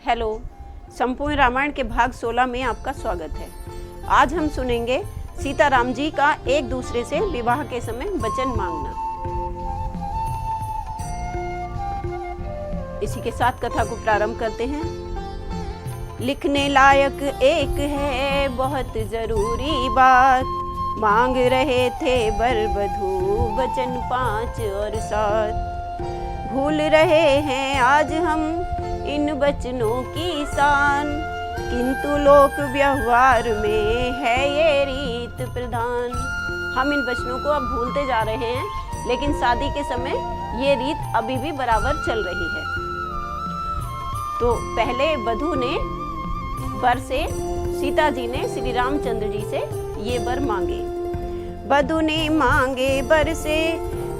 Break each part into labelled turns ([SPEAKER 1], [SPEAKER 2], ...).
[SPEAKER 1] Hello, संपूर्ण रामायण के भाग 16 में आपका स्वागत है। आज हम सुनेंगे सीता राम जी का एक दूसरे से विवाह के समय वचन मांगना। इसी के साथ कथा को प्रारंभ करते हैं। लिखने लायक एक है बहुत जरूरी बात, मांग रहे थे वर वधू वचन 5 और 7। भूल रहे हैं आज हम इन वचनों की शान, किंतु लोक व्यवहार में है ये रीत प्रधान। हम इन वचनों को अब भूलते जा रहे हैं, लेकिन शादी के समय ये रीत अभी भी बराबर चल रही है। तो पहले वधू ने वर से, सीता जी ने श्री रामचंद्र जी से ये वर मांगे। वधू ने मांगे वर से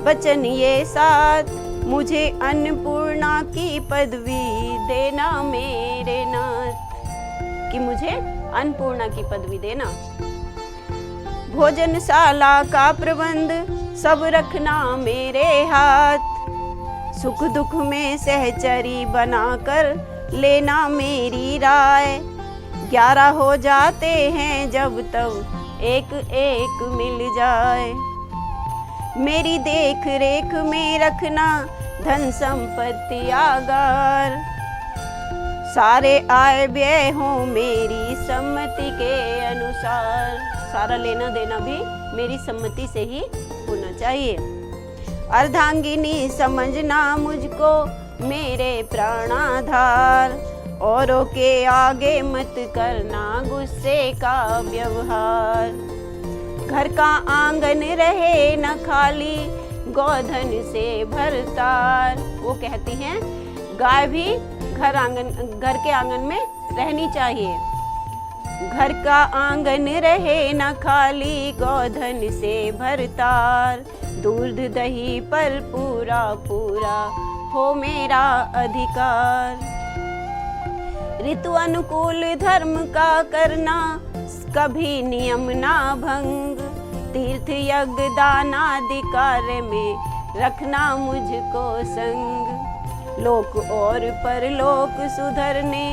[SPEAKER 1] वचन ये 7, मुझे अन्नपूर्णा की पदवी देना मेरे नाथ, कि मुझे अन्नपूर्णा की पदवी देना। भोजनशाला का प्रबंध सब रखना मेरे हाथ, सुख दुख में सहचरी बनाकर लेना मेरी राय। 11 हो जाते हैं जब तब एक एक मिल जाए, मेरी देख रेख में रखना धन संपत्ति आगार। सारे आय व्यय हो मेरी सम्मति के अनुसार, सारा लेना देना भी मेरी सम्मति से ही होना चाहिए। अर्धांगिनी समझना मुझको मेरे प्राणाधार, औरों के आगे मत करना गुस्से का व्यवहार। घर का आंगन रहे न खाली गोधन से भरतार। वो कहती हैं गाय भी घर के आंगन में रहनी चाहिए। घर का आंगन रहे न खाली गोधन से भरतार, दूध दही पर पूरा पूरा हो मेरा अधिकार। ऋतु अनुकूल धर्म का करना कभी नियम ना भंग, तीर्थ यज्ञ दान आदि कार्य में रखना मुझको संग। लोक और परलोक सुधरने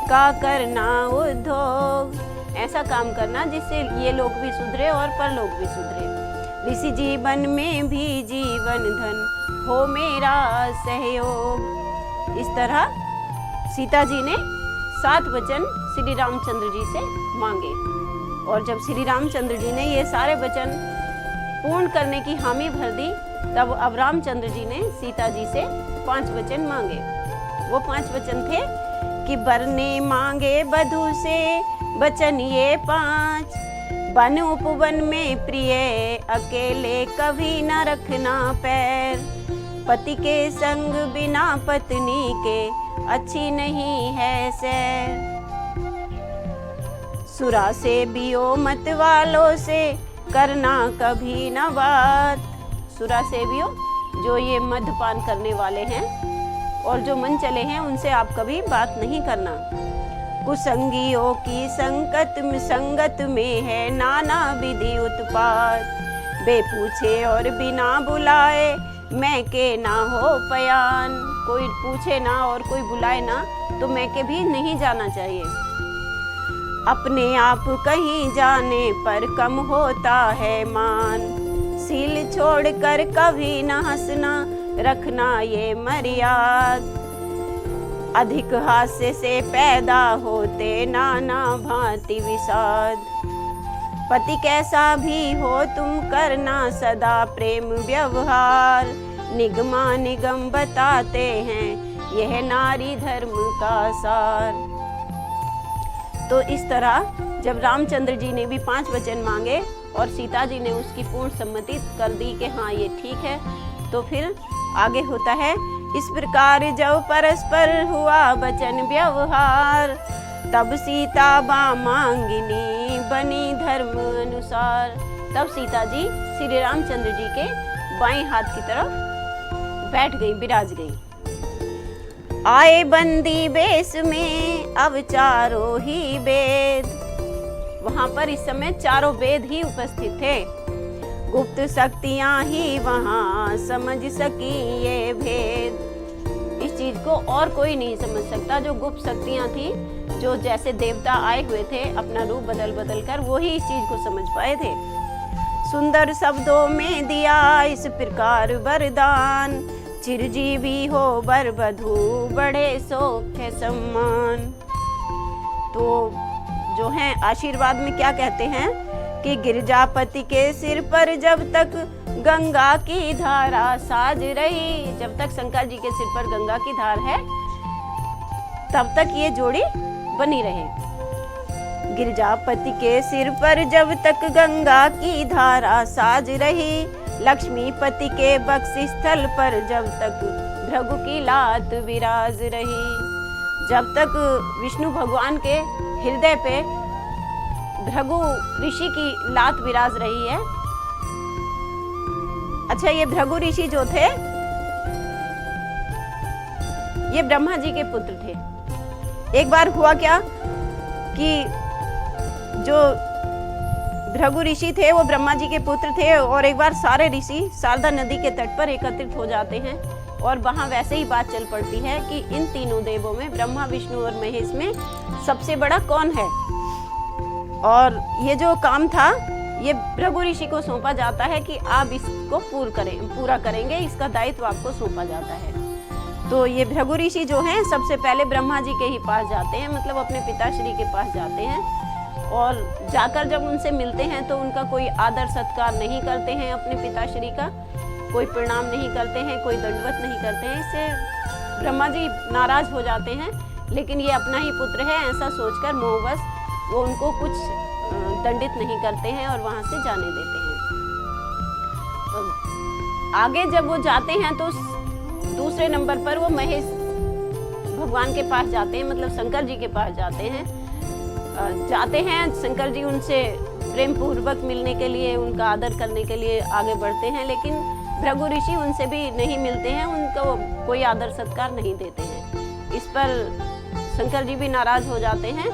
[SPEAKER 1] का करना उद्योग, ऐसा काम करना जिससे ये लोक भी सुधरे और परलोक भी सुधरे। ऋषि जीवन में भी जीवन धन हो मेरा सहयोग। इस तरह सीता जी ने 7 वचन श्री रामचंद्र जी से मांगे, और जब श्री रामचंद्र जी ने ये सारे वचन पूर्ण करने की हामी भर दी, तब अब रामचंद्र जी ने सीता जी से 5 वचन मांगे। वो 5 वचन थे कि वर ने मांगे वधू से वचन ये 5, वन उपवन में प्रिय अकेले कभी न रखना पैर। पति के संग बिना पत्नी के अच्छी नहीं है सैर। सुरा से बियो मत वालों से करना कभी न बात। सुरा से बियो, जो ये मद्यपान करने वाले हैं और जो मन चले हैं, उनसे आप कभी बात नहीं करना। कुसंगियों की संगत में है नाना विधि उत्पात, बेपूछे और बिना बुलाए मैं के ना हो पयान। कोई पूछे ना और कोई बुलाए ना तो मैं के भी नहीं जाना चाहिए। अपने आप कहीं जाने पर कम होता है मान, सील छोड़कर कभी न हंसना रखना ये मर्याद। अधिक हास्य से पैदा होते नाना भांति विषाद। पति कैसा भी हो तुम करना सदा प्रेम व्यवहार, निगमा निगम बताते हैं यह नारी धर्म का सार। तो इस तरह जब रामचंद्र जी ने भी 5 वचन मांगे और सीता जी ने उसकी पूर्ण सम्मति कर दी कि हाँ ये ठीक है, तो फिर आगे होता है, इस प्रकार जब परस्पर हुआ वचन व्यवहार, तब सीता मांगिनी बनी धर्म अनुसार। तब सीता जी श्री रामचंद्र जी के बाएं हाथ की तरफ बैठ गई, विराज गई। आए बंदी बेस में अब चारों ही वेद, वहां पर इस समय चारों वेद ही उपस्थित थे। गुप्त शक्तियां ही वहां समझ सकी ये भेद। इस चीज को और कोई नहीं समझ सकता। जो गुप्त शक्तियां थी, जो जैसे देवता आए हुए थे अपना रूप बदल बदल कर, वो ही इस चीज को समझ पाए थे। सुंदर शब्दों में दिया इस प्रकार वरदान, चिरजीवी हो वर वधू बड़े सौख्य सम्मान। तो जो है आशीर्वाद में क्या कहते हैं कि गिरजापति के सिर पर जब तक गंगा की धारा साज रही, जब तक शंकर जी के सिर पर गंगा की धार है तब तक ये जोड़ी बनी रहे। गिरजापति के सिर पर जब तक गंगा की धारा साज रही, लक्ष्मीपति के बक्सी स्थल पर जब तक भृगु की लात विराज रही। जब तक विष्णु भगवान के हृदय पे भृगु ऋषि की लात विराज रही है। अच्छा, ये भृगु ऋषि जो थे ये ब्रह्मा जी के पुत्र थे। एक बार हुआ क्या कि जो भृगु ऋषि थे वो ब्रह्मा जी के पुत्र थे, और एक बार सारे ऋषि शारदा नदी के तट पर एकत्रित हो जाते हैं, और वहां वैसे ही बात चल पड़ती है कि इन तीनों देवों में, ब्रह्मा विष्णु और महेश में सबसे बड़ा कौन है। और ये जो काम था ये भृगु ऋषि को सौंपा जाता है कि आप इसको पूरा करेंगे, इसका दायित्व आपको सौंपा जाता है। तो ये भृगु ऋषि जो हैं सबसे पहले ब्रह्मा जी के ही पास जाते हैं, मतलब अपने पिताश्री के पास जाते हैं, और जाकर जब उनसे मिलते हैं तो उनका कोई आदर सत्कार नहीं करते हैं, अपने पिताश्री का कोई प्रणाम नहीं करते हैं, कोई दंडवत नहीं करते हैं। इससे ब्रह्मा जी नाराज हो जाते हैं, लेकिन ये अपना ही पुत्र है ऐसा सोचकर मोहवश वो उनको कुछ दंडित नहीं करते हैं और वहां से जाने देते हैं। तो आगे जब वो जाते हैं तो दूसरे नंबर पर वो महेश भगवान के पास जाते हैं, मतलब शंकर जी के पास जाते हैं। शंकर जी उनसे प्रेम पूर्वक मिलने के लिए, उनका आदर करने के लिए आगे बढ़ते हैं, लेकिन भृगु ऋषि उनसे भी नहीं मिलते हैं, उनको कोई आदर सत्कार नहीं देते हैं। इस पर शंकर जी भी नाराज हो जाते हैं,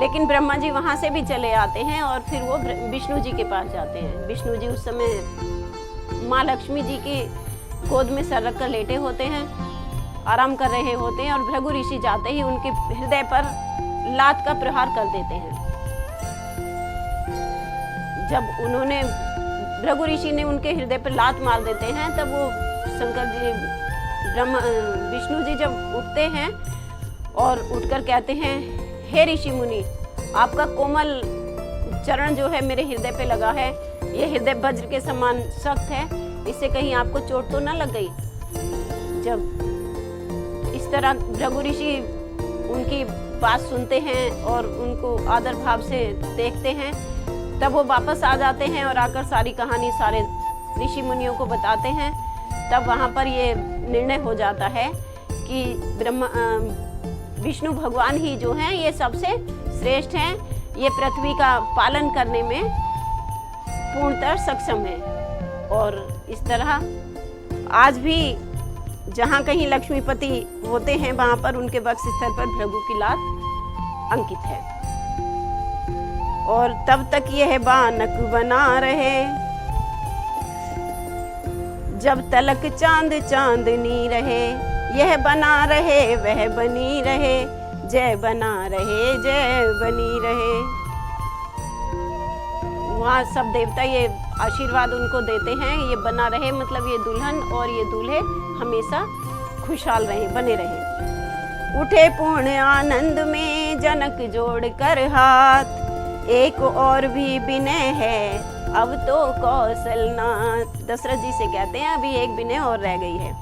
[SPEAKER 1] लेकिन ब्रह्मा जी वहां से भी चले आते हैं और फिर वो विष्णु जी के पास जाते हैं। विष्णु जी उस समय माँ लक्ष्मी जी की गोद में सर रख कर लेटे होते हैं, आराम कर रहे होते हैं, और भृगु ऋषि जाते ही उनके हृदय पर लात का प्रहार कर देते हैं। जब उन्होंने भृगु ऋषि ने उनके हृदय पर लात मार देते हैं, तब वो शंकर जी विष्णु जी जब उठते हैं और उठकर कहते हैं, हे ऋषि मुनि, आपका कोमल चरण जो है मेरे हृदय पे लगा है, ये हृदय वज्र के समान सख्त है, इससे कहीं आपको चोट तो न लग गई। जब इस तरह भृगु ऋषि उनकी बात सुनते हैं और उनको आदर भाव से देखते हैं, तब वो वापस आ जाते हैं और आकर सारी कहानी सारे ऋषि मुनियों को बताते हैं। तब वहाँ पर ये निर्णय हो जाता है कि विष्णु भगवान ही जो हैं ये सबसे श्रेष्ठ हैं, ये पृथ्वी का पालन करने में पूर्णतः सक्षम है। और इस तरह आज भी जहाँ कहीं लक्ष्मीपति होते हैं वहाँ पर उनके वक्ष स्थल पर भृगु की लात अंकित है। और तब तक यह बानक बना रहे, जब तलक चांद चांदनी रहे, यह बना रहे वह बनी रहे, जय बना रहे जय बनी रहे। वहाँ सब देवता ये आशीर्वाद उनको देते हैं, ये बना रहे मतलब ये दुल्हन और ये दूल्हे हमेशा खुशहाल रहे, बने रहे। उठे पूर्ण आनंद में जनक जोड़ कर हाथ, एक और भी विनय है अब तो कौशलनाथ। दशरथ जी से कहते हैं अभी एक विनय और रह गई है।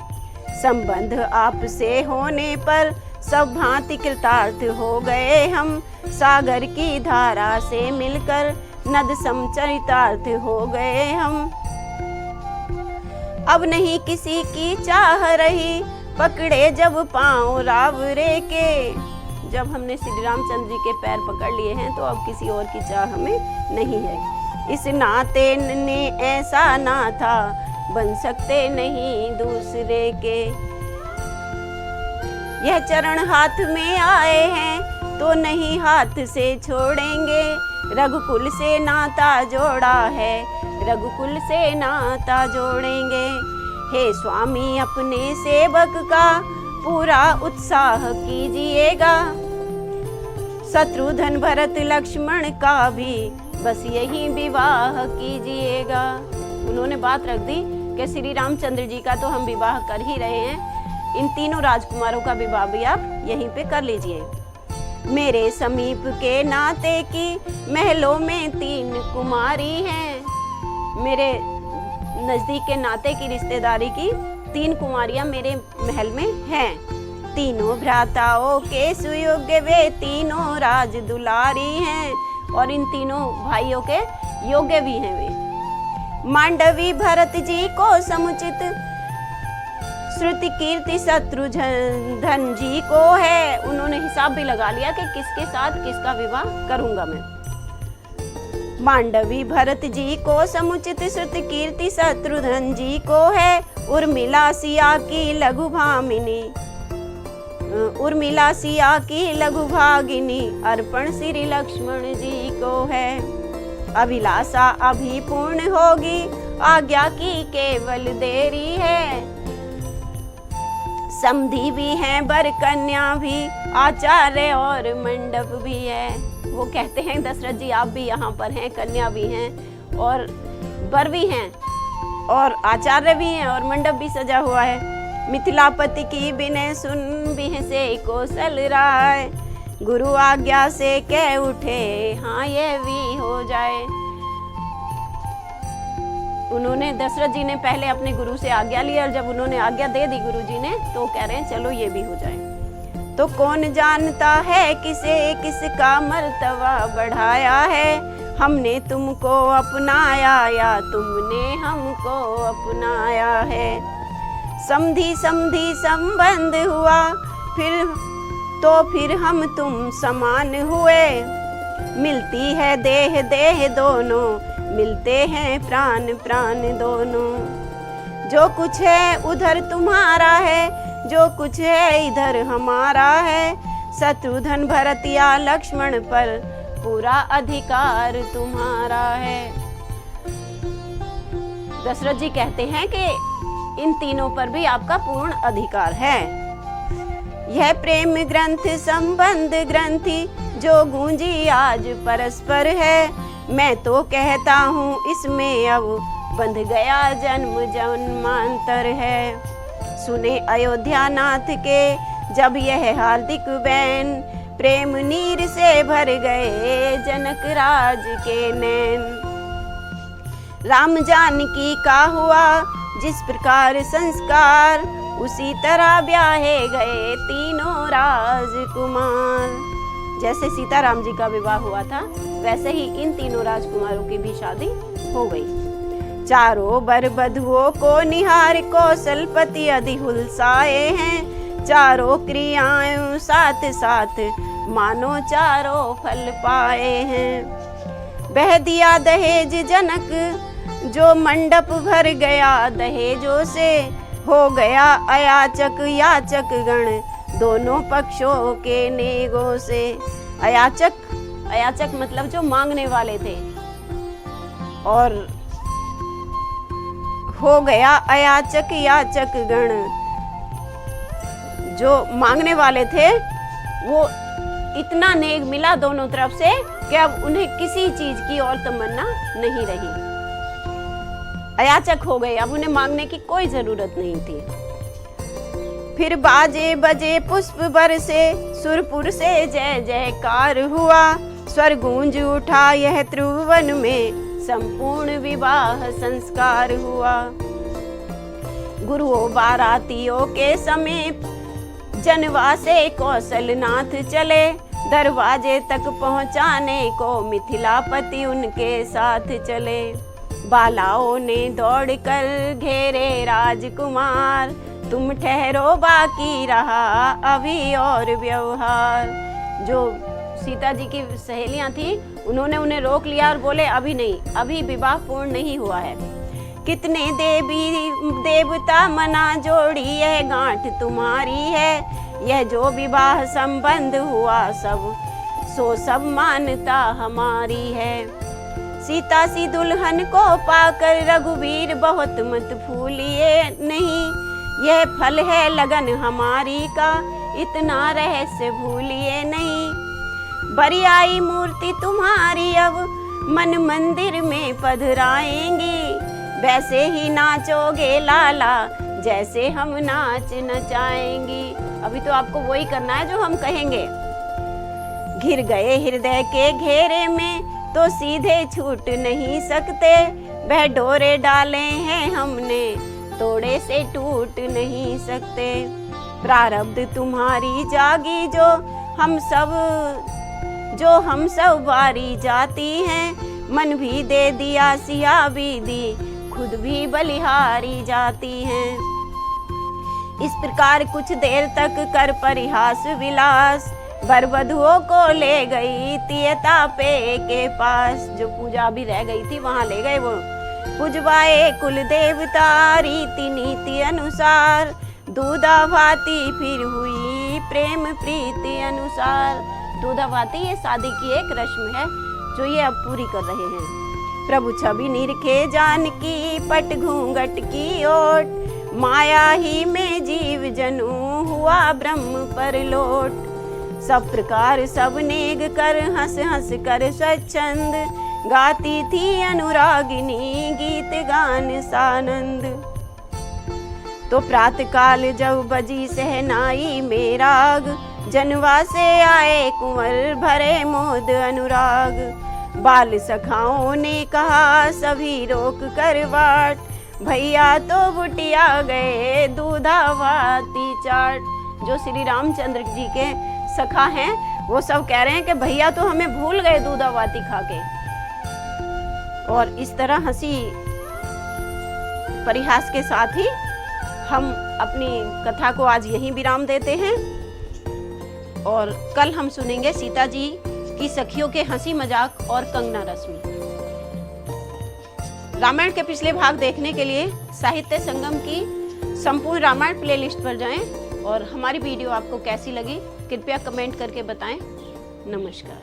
[SPEAKER 1] संबंध आपसे होने पर सब भांति कृतार्थ हो गए हम, सागर की धारा से मिलकर नद समचरितार्थ हो गए हम। अब नहीं किसी की चाह रही, पकड़े जब पांव रावरे के। जब हमने श्री रामचंद्र जी के पैर पकड़ लिए हैं तो अब किसी और की चाह हमें नहीं है। इस नाते ने ऐसा ना था, बन सकते नहीं दूसरे के। यह चरण हाथ में आए हैं तो नहीं हाथ से छोड़ेंगे, रघुकुल से नाता जोड़ा है, रघुकुल से नाता जोड़ेंगे। हे स्वामी अपने सेवक का पूरा उत्साह कीजिएगा। शत्रुघ्न भरत लक्ष्मण का भी बस यही विवाह कीजिएगा। उन्होंने बात रख दी कि श्री रामचंद्र जी का तो हम विवाह कर ही रहे हैं, इन तीनों राजकुमारों का विवाह भी आप यहीं पे कर लीजिए। मेरे समीप के नाते की महलों में 3 कुमारी हैं। मेरे नजदीक के नाते की रिश्तेदारी की 3 कुमारियां मेरे महल में हैं। तीनों भ्राताओं के सुयोग्य वे तीनों राज दुलारी हैं, और इन तीनों भाइयों के योग्य भी हैं वे। मांडवी भरत जी को समुचित, श्रुति कीर्ति शत्रुघ्न जी को है। उन्होंने हिसाब भी लगा लिया कि किसके साथ किसका विवाह करूंगा मैं। मांडवी भरत जी को समुचित, श्रुति कीर्ति शत्रुघ्न जी को है। उर्मिला सिया की लघु भामिनी, उर्मिला सिया की लघु भागिनी अर्पण श्री लक्ष्मण जी को है। अभिलाषा अभी पूर्ण होगी, आज्ञा की केवल देरी है। समधी भी हैं, वर कन्या भी, आचार्य और मंडप भी है। वो कहते हैं दशरथ जी आप भी यहाँ पर हैं, कन्या भी हैं और वर भी हैं और आचार्य भी हैं और मंडप भी सजा हुआ है। मिथिलापति की बिने सुन बिह से कौशल राय, गुरु आज्ञा से कह उठे हाँ ये भी हो जाए। उन्होंने दशरथ जी ने पहले अपने गुरु से आज्ञा ली और जब उन्होंने आज्ञा दे दी गुरु जी ने तो कह रहे हैं चलो ये भी हो जाए। तो कौन जानता है किसे किसका मर्तबा बढ़ाया है, हमने तुमको अपनाया या तुमने हमको अपनाया है। समधी समधी संबंध हुआ फिर हम तुम समान हुए। मिलती है देह देह दोनों, मिलते हैं प्राण प्राण दोनों। जो कुछ है उधर तुम्हारा है, जो कुछ है इधर हमारा है। शत्रुघ्न भरत या लक्ष्मण पर पूरा अधिकार तुम्हारा है। दशरथ जी कहते हैं कि इन तीनों पर भी आपका पूर्ण अधिकार है। यह प्रेम ग्रंथ संबंध ग्रंथि जो गूंजी आज परस्पर है। मैं तो कहता हूँ इसमें अब बंध गया जन्म जन्मांतर है। सुने अयोध्या नाथ के जब यह हार्दिक बैन, प्रेम नीर से भर गए जनक राज के नैन। राम जानकी का हुआ जिस प्रकार संस्कार, उसी तरह ब्याहे गए तीनों राजकुमार। जैसे सीताराम जी का विवाह हुआ था वैसे ही इन तीनों राजकुमारों की भी शादी हो गई। चारों बर बधुओं को निहार कौशलपति अधिहुलसाए हैं। चारों क्रियाएं साथ साथ मानो चारों फल पाए हैं। बह दिया दहेज जनक जो मंडप भर गया दहेजों से। हो गया अयाचक याचक गण दोनों पक्षों के नेगों से। अयाचक मतलब जो मांगने वाले थे, और हो गया अयाचक याचक गण, जो मांगने वाले थे वो इतना नेक मिला दोनों तरफ से कि अब उन्हें किसी चीज की और तमन्ना नहीं रही। अयाचक हो गए, अब उन्हें मांगने की कोई जरूरत नहीं थी। फिर बाजे बजे पुष्प बरसे, सुरपुर से जय जयकार हुआ। स्वर गूंज उठा यह त्रिभुवन में, संपूर्ण विवाह संस्कार हुआ। गुरुओं बारातियों के समीप जनवा से कौशलनाथ चले। दरवाजे तक पहुंचाने को मिथिलापति उनके साथ चले। बालाओं ने दौड़कर घेरे राजकुमार, तुम ठहरो बाकी रहा अभी और व्यवहार। जो सीता जी की सहेलियां थी उन्होंने उन्हें रोक लिया और बोले अभी नहीं, अभी विवाह पूर्ण नहीं हुआ है। कितने देवी देवता मना जोड़ी, यह गांठ तुम्हारी है। यह जो विवाह संबंध हुआ सब सो सब मान्यता हमारी है। सीता सी दुल्हन को पाकर रघुवीर बहुत मत फूलिए नहीं, यह फल है लगन हमारी का, इतना रहस्य भूलिए नहीं। बड़ी आई मूर्ति तुम्हारी अब मन मंदिर में पधराएंगी, वैसे ही नाचोगे लाला जैसे हम नाच नचाएंगी। अभी तो आपको वही करना है जो हम कहेंगे। घिर गए हृदय के घेरे में तो सीधे छूट नहीं सकते, वह डोरे डाले हैं हमने तोड़े से टूट नहीं सकते। प्रारब्ध तुम्हारी जागी जो हम सब बारी जाती हैं, मन भी दे दिया सिया बीदी खुद भी बलिहारी जाती हैं। इस प्रकार कुछ देर तक कर परिहास विलास, बरबधुओं को ले गई तियतापे के पास। जो पूजा भी रह गई थी वहां ले गए वो। पूजवाए कुल देवता रीति नीति अनुसार, दूधाभाती फिर हुई प्रेम प्रीति अनुसार। दूधाभाती ये शादी की एक रस्म है जो ये अब पूरी कर रहे हैं। प्रभु छवि निरखे जानकी पट घूंघट की ओट, माया ही में जीव जनु हुआ ब्रह्म पर लोट। सब प्रकार सब नेग कर हंस हंस कर स्वच्छंद, गाती थी अनुरागिनी गीत गान सानंद। तो प्रातः काल जब बजी सहनाई में राग, जनवा से आए कुंवर भरे मोद अनुराग। बाल सखाओं ने कहा सभी रोक कर बाट, भैया तो बुटिया गए दूधाभाती चाट। जो श्री रामचंद्र जी के सखा हैं वो सब कह रहे हैं कि भैया तो हमें भूल गए दूधाभाती खा के। और इस तरह हंसी परिहास के साथ ही हम अपनी कथा को आज यहीं विराम देते हैं, और कल हम सुनेंगे सीता जी की सखियों के हंसी मजाक और कंगना रस्म। रामायण के पिछले भाग देखने के लिए साहित्य संगम की संपूर्ण रामायण प्लेलिस्ट पर जाएं, और हमारी वीडियो आपको कैसी लगी कृपया कमेंट करके बताएं। नमस्कार।